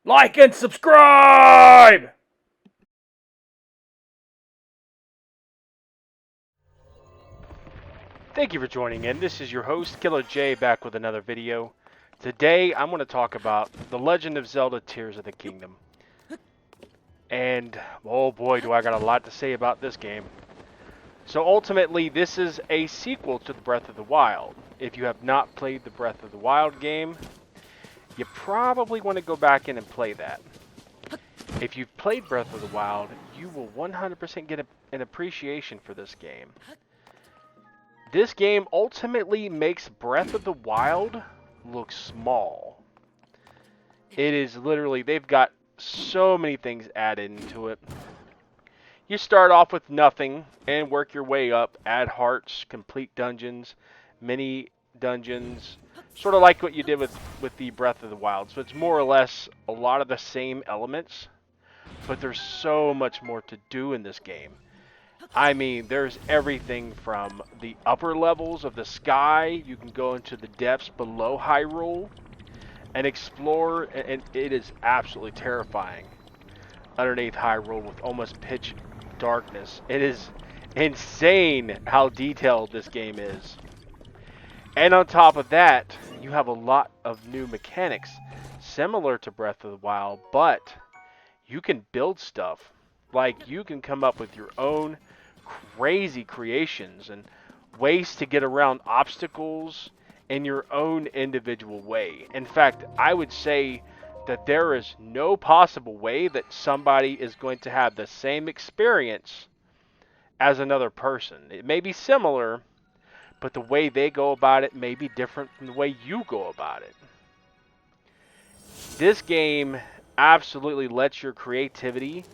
Like and subscribe! Thank you for joining in. This is your host, Killer J, back with another video. Today, I'm going to talk about The Legend of Zelda Tears of the Kingdom. And, oh boy, do I got a lot to say about this game. So ultimately, this is a sequel to the Breath of the Wild. If you have not played the Breath of the Wild game, you probably want to go back in and play that. If you've played Breath of the Wild, you will 100% get an appreciation for this game. This game ultimately makes Breath of the Wild look small. It is literally, they've got so many things added into it. You start off with nothing and work your way up, add hearts, complete dungeons, mini dungeons, sort of like what you did with the Breath of the Wild. So it's more or less a lot of the same elements, but there's so much more to do in this game. I mean, there's everything from the upper levels of the sky. You can go into the depths below Hyrule and explore, and it is absolutely terrifying underneath Hyrule with almost pitch darkness. It is insane how detailed this game is. And on top of that, you have a lot of new mechanics similar to Breath of the Wild, but you can build stuff. Like, you can come up with your own crazy creations and ways to get around obstacles in your own individual way. In fact, I would say that there is no possible way that somebody is going to have the same experience as another person. It may be similar, but the way they go about it may be different from the way you go about it. This game absolutely lets your creativity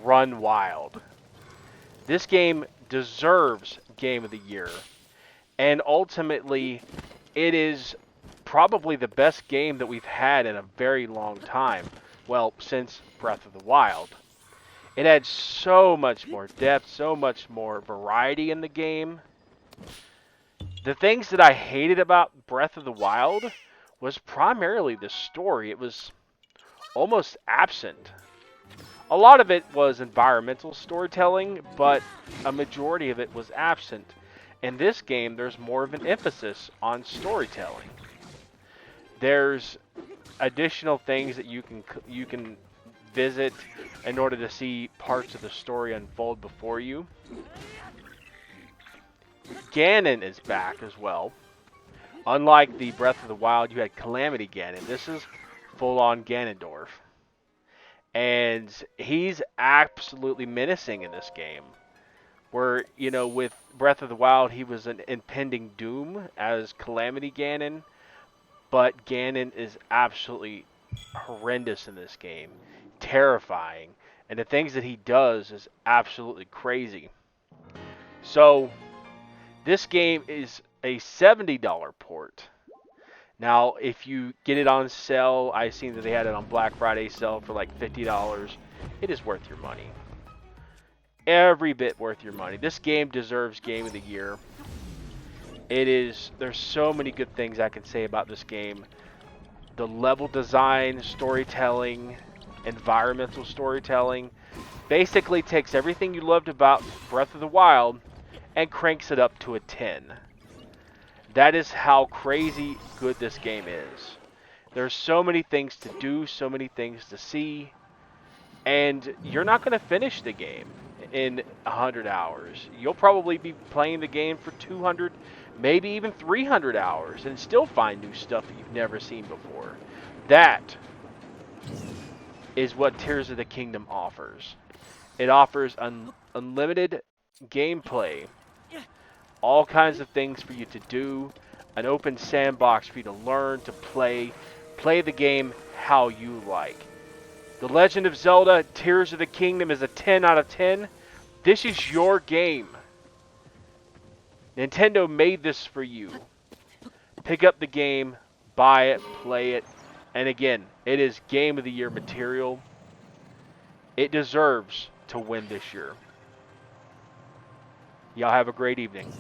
run wild. This game deserves Game of the Year. And ultimately, it is probably the best game that we've had in a very long time. Well, since Breath of the Wild. It had so much more depth, so much more variety in the game. The things that I hated about Breath of the Wild was primarily the story. It was almost absent. A lot of it was environmental storytelling, but a majority of it was absent. In this game, there's more of an emphasis on storytelling. There's additional things that you can visit in order to see parts of the story unfold before you. Ganon is back as well. Unlike the Breath of the Wild, you had Calamity Ganon. This is full-on Ganondorf. And he's absolutely menacing in this game. Where, you know, with Breath of the Wild, he was an impending doom as Calamity Ganon. But Ganon is absolutely horrendous in this game. Terrifying. And the things that he does is absolutely crazy. So, this game is a $70 port. Now, if you get it on sale, I've seen that they had it on Black Friday sale for like $50. It is worth your money. Every bit worth your money. This game deserves Game of the Year. It is, there's so many good things I can say about this game. The level design, storytelling, environmental storytelling, basically takes everything you loved about Breath of the Wild and cranks it up to a 10. That is how crazy good this game is. There's so many things to do, so many things to see, and you're not going to finish the game in 100 hours. You'll probably be playing the game for 200, maybe even 300 hours, and still find new stuff that you've never seen before. That is what Tears of the Kingdom offers. It offers unlimited gameplay, all kinds of things for you to do, an open sandbox for you to learn, to play the game how you like. The Legend of Zelda Tears of the Kingdom is a 10 out of 10. This is your game. Nintendo made this for you. Pick up the game, buy it, play it, and again, it is Game of the Year material. It deserves to win this year. Y'all have a great evening.